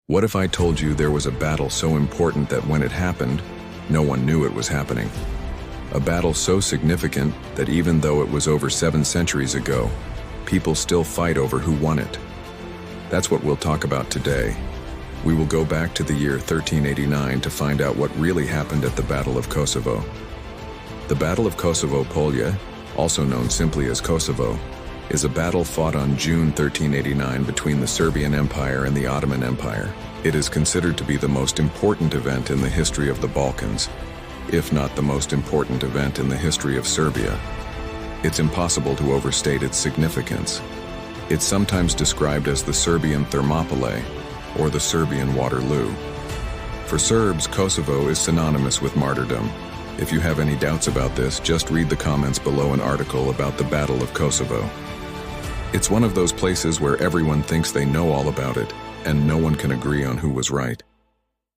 What if I told you there was a battle so important that when it happened, no one knew it was happening? A battle so significant that even though it was over 7 centuries ago, people still fight over who won it. That's what we'll talk about today. We will go back to the year 1389 to find out what really happened at the Battle of Kosovo. The Battle of Kosovo Polje, also known simply as Kosovo, is a battle fought on June 1389 between the Serbian Empire and the Ottoman Empire. It is considered to be the most important event in the history of the Balkans, if not the most important event in the history of Serbia. It's impossible to overstate its significance. It's sometimes described as the Serbian Thermopylae or the Serbian Waterloo. For Serbs, Kosovo is synonymous with martyrdom. If you have any doubts about this, just read the comments below an article about the Battle of Kosovo. It's one of those places where everyone thinks they know all about it, and no one can agree on who was right.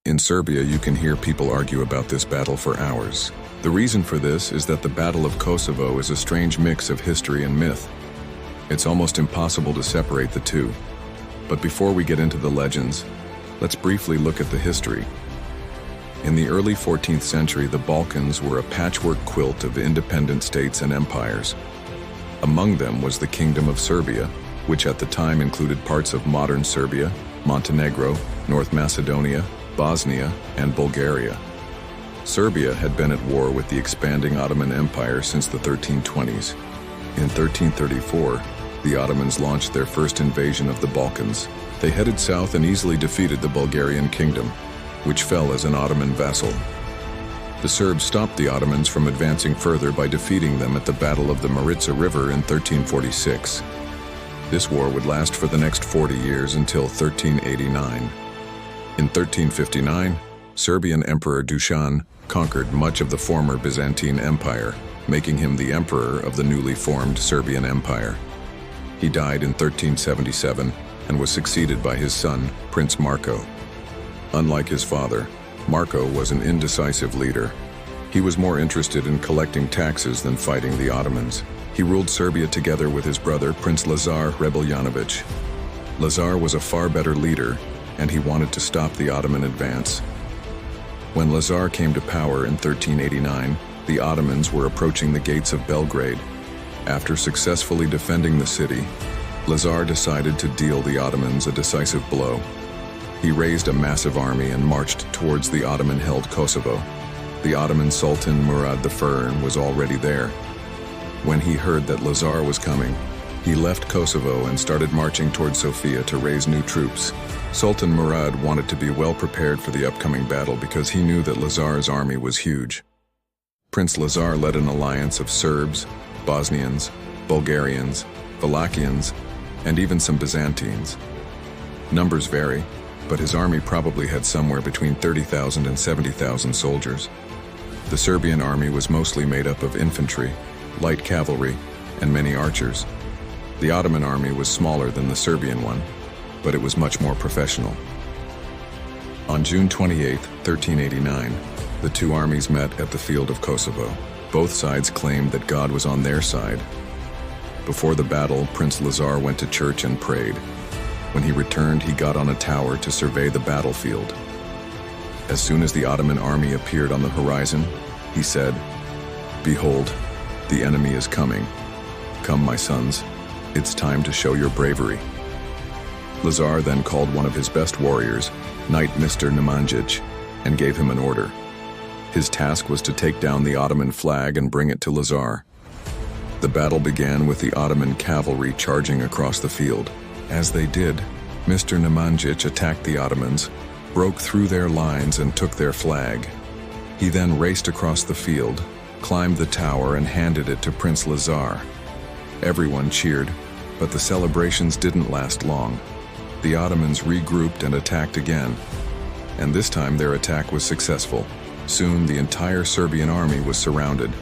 In Serbia, you can hear people argue about this battle for hours. The reason for this is that the Battle of Kosovo is a strange mix of history and myth. It's almost impossible to separate the two. But before we get into the legends, let's briefly look at the history. In the early 14th century, the Balkans were a patchwork quilt of independent states and empires. Among them was the Kingdom of Serbia, which at the time included parts of modern Serbia, Montenegro, North Macedonia, Bosnia, and Bulgaria. Serbia had been at war with the expanding Ottoman Empire since the 1320s. In 1334, the Ottomans launched their first invasion of the Balkans. They headed south and easily defeated the Bulgarian kingdom, which fell as an Ottoman vassal. The Serbs stopped the Ottomans from advancing further by defeating them at the Battle of the Maritsa River in 1346. This war would last for the next 40 years until 1389. In 1359, Serbian Emperor Dušan conquered much of the former Byzantine Empire, making him the emperor of the newly formed Serbian Empire. He died in 1377 and was succeeded by his son, Prince Marko. Unlike his father, Marko was an indecisive leader. He was more interested in collecting taxes than fighting the Ottomans. He ruled Serbia together with his brother, Prince Lazar Rebeljanovich. Lazar was a far better leader, and he wanted to stop the Ottoman advance. When Lazar came to power in 1389, the Ottomans were approaching the gates of Belgrade. After successfully defending the city, Lazar decided to deal the Ottomans a decisive blow. He raised a massive army and marched towards the Ottoman-held Kosovo. The Ottoman Sultan Murad I was already there. When he heard that Lazar was coming, he left Kosovo and started marching towards Sofia to raise new troops. Sultan Murad wanted to be well prepared for the upcoming battle because he knew that Lazar's army was huge. Prince Lazar led an alliance of Serbs, Bosnians, Bulgarians, Wallachians, and even some Byzantines. Numbers vary, but his army probably had somewhere between 30,000 and 70,000 soldiers. The Serbian army was mostly made up of infantry, light cavalry, and many archers. The Ottoman army was smaller than the Serbian one, but it was much more professional. On June 28, 1389, the two armies met at the field of Kosovo. Both sides claimed that God was on their side. Before the battle, Prince Lazar went to church and prayed. When he returned, he got on a tower to survey the battlefield. As soon as the Ottoman army appeared on the horizon, he said, "Behold, the enemy is coming. Come, my sons, it's time to show your bravery." Lazar then called one of his best warriors, Knight Mr. Nemanjić, and gave him an order. His task was to take down the Ottoman flag and bring it to Lazar. The battle began with the Ottoman cavalry charging across the field. As they did, Mr. Nemanjić attacked the Ottomans, broke through their lines and took their flag. He then raced across the field, climbed the tower and handed it to Prince Lazar. Everyone cheered, but the celebrations didn't last long. The Ottomans regrouped and attacked again, and this time their attack was successful. Soon the entire Serbian army was surrounded.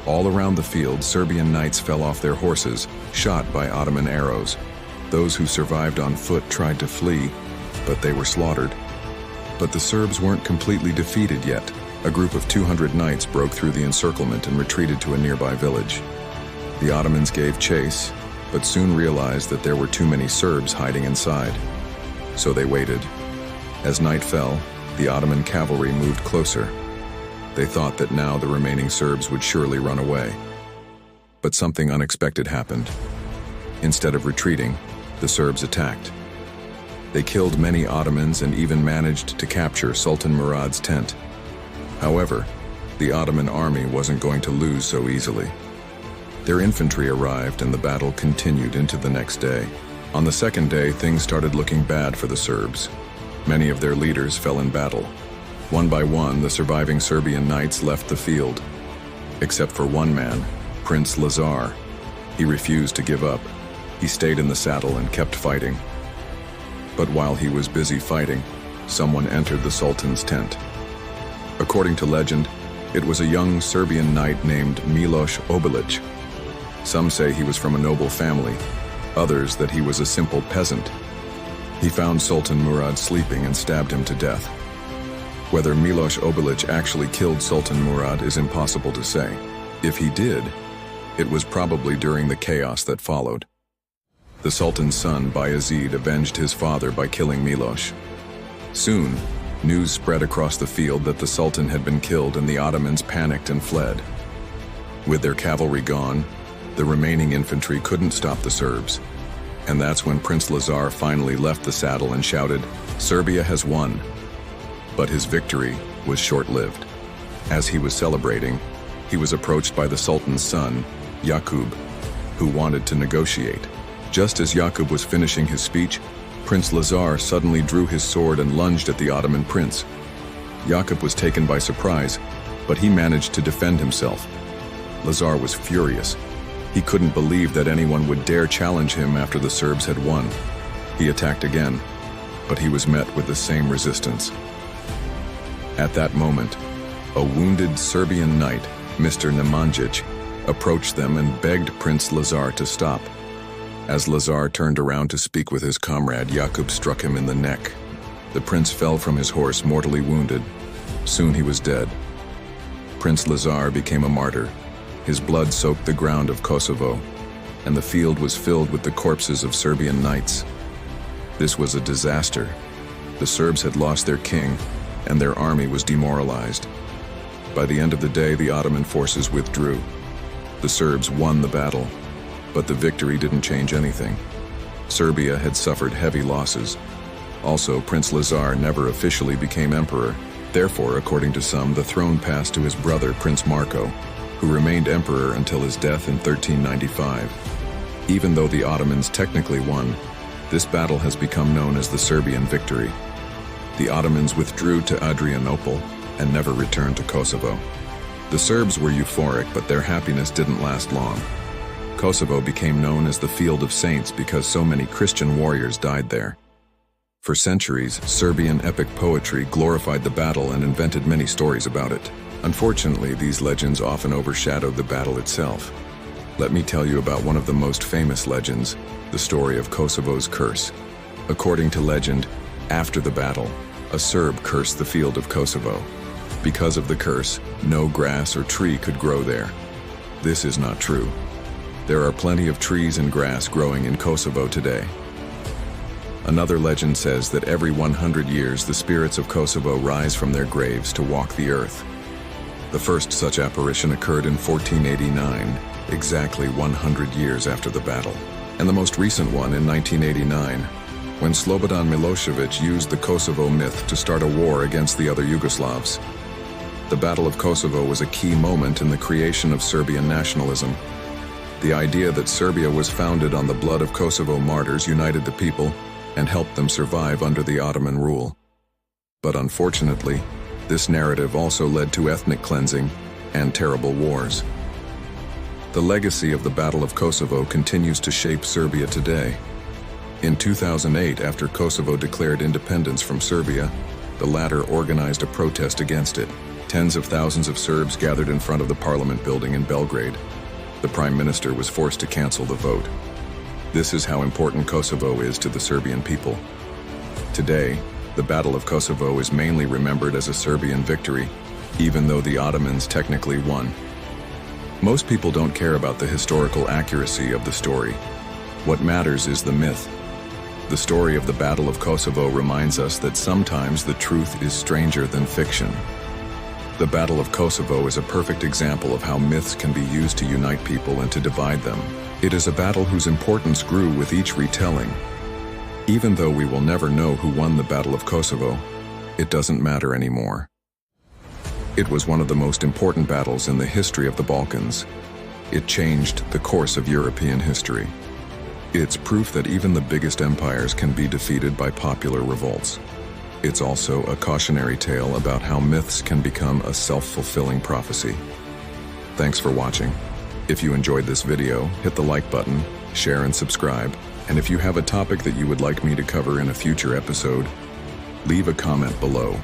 All around the field, Serbian knights fell off their horses, shot by Ottoman arrows. Those who survived on foot tried to flee, but they were slaughtered. But the Serbs weren't completely defeated yet. A group of 200 knights broke through the encirclement and retreated to a nearby village. The Ottomans gave chase, but soon realized that there were too many Serbs hiding inside. So they waited. As night fell, the Ottoman cavalry moved closer. They thought that now the remaining Serbs would surely run away. But something unexpected happened. Instead of retreating, the Serbs attacked. They killed many Ottomans and even managed to capture Sultan Murad's tent. However, the Ottoman army wasn't going to lose so easily. Their infantry arrived and the battle continued into the next day. On the second day, things started looking bad for the Serbs. Many of their leaders fell in battle. One by one, the surviving Serbian knights left the field. Except for one man, Prince Lazar. He refused to give up. He stayed in the saddle and kept fighting. But while he was busy fighting, someone entered the Sultan's tent. According to legend, it was a young Serbian knight named Miloš Obilić. Some say he was from a noble family, others that he was a simple peasant. He found Sultan Murad sleeping and stabbed him to death. Whether Miloš Obilić actually killed Sultan Murad is impossible to say. If he did, it was probably during the chaos that followed. The Sultan's son, Bayezid, avenged his father by killing Miloš. Soon, news spread across the field that the Sultan had been killed and the Ottomans panicked and fled. With their cavalry gone, the remaining infantry couldn't stop the Serbs. And that's when Prince Lazar finally left the saddle and shouted, "Serbia has won." But his victory was short-lived. As he was celebrating, he was approached by the Sultan's son, Jakub, who wanted to negotiate. Just as Jakub was finishing his speech, Prince Lazar suddenly drew his sword and lunged at the Ottoman prince. Jakub was taken by surprise, but he managed to defend himself. Lazar was furious. He couldn't believe that anyone would dare challenge him after the Serbs had won. He attacked again, but he was met with the same resistance. At that moment, a wounded Serbian knight, Mr. Nemanjić, approached them and begged Prince Lazar to stop. As Lazar turned around to speak with his comrade, Jakub struck him in the neck. The prince fell from his horse mortally wounded. Soon he was dead. Prince Lazar became a martyr. His blood soaked the ground of Kosovo, and the field was filled with the corpses of Serbian knights. This was a disaster. The Serbs had lost their king, and their army was demoralized. By the end of the day, the Ottoman forces withdrew. The Serbs won the battle, but the victory didn't change anything. Serbia had suffered heavy losses. Also, Prince Lazar never officially became emperor. Therefore, according to some, the throne passed to his brother, Prince Marko, who remained emperor until his death in 1395. Even though the Ottomans technically won, this battle has become known as the Serbian victory. The Ottomans withdrew to Adrianople and never returned to Kosovo. The Serbs were euphoric, but their happiness didn't last long. Kosovo became known as the Field of Saints because so many Christian warriors died there. For centuries, Serbian epic poetry glorified the battle and invented many stories about it. Unfortunately, these legends often overshadowed the battle itself. Let me tell you about one of the most famous legends, the story of Kosovo's curse. According to legend, after the battle, a Serb cursed the field of Kosovo. Because of the curse, no grass or tree could grow there. This is not true. There are plenty of trees and grass growing in Kosovo today. Another legend says that every 100 years the spirits of Kosovo rise from their graves to walk the earth. The first such apparition occurred in 1489, exactly 100 years after the battle. And the most recent one in 1989, when Slobodan Milošević used the Kosovo myth to start a war against the other Yugoslavs. The Battle of Kosovo was a key moment in the creation of Serbian nationalism. The idea that Serbia was founded on the blood of Kosovo martyrs united the people and helped them survive under the Ottoman rule. But unfortunately, this narrative also led to ethnic cleansing and terrible wars. The legacy of the Battle of Kosovo continues to shape Serbia today. In 2008, after Kosovo declared independence from Serbia, the latter organized a protest against it. Tens of thousands of Serbs gathered in front of the parliament building in Belgrade. The prime minister was forced to cancel the vote. This is how important Kosovo is to the Serbian people. Today, the Battle of Kosovo is mainly remembered as a Serbian victory, even though the Ottomans technically won. Most people don't care about the historical accuracy of the story. What matters is the myth. The story of the Battle of Kosovo reminds us that sometimes the truth is stranger than fiction. The Battle of Kosovo is a perfect example of how myths can be used to unite people and to divide them. It is a battle whose importance grew with each retelling. Even though we will never know who won the Battle of Kosovo, it doesn't matter anymore. It was one of the most important battles in the history of the Balkans. It changed the course of European history. It's proof that even the biggest empires can be defeated by popular revolts. It's also a cautionary tale about how myths can become a self-fulfilling prophecy. Thanks for watching. If you enjoyed this video, hit the like button, share and subscribe. And if you have a topic that you would like me to cover in a future episode, leave a comment below.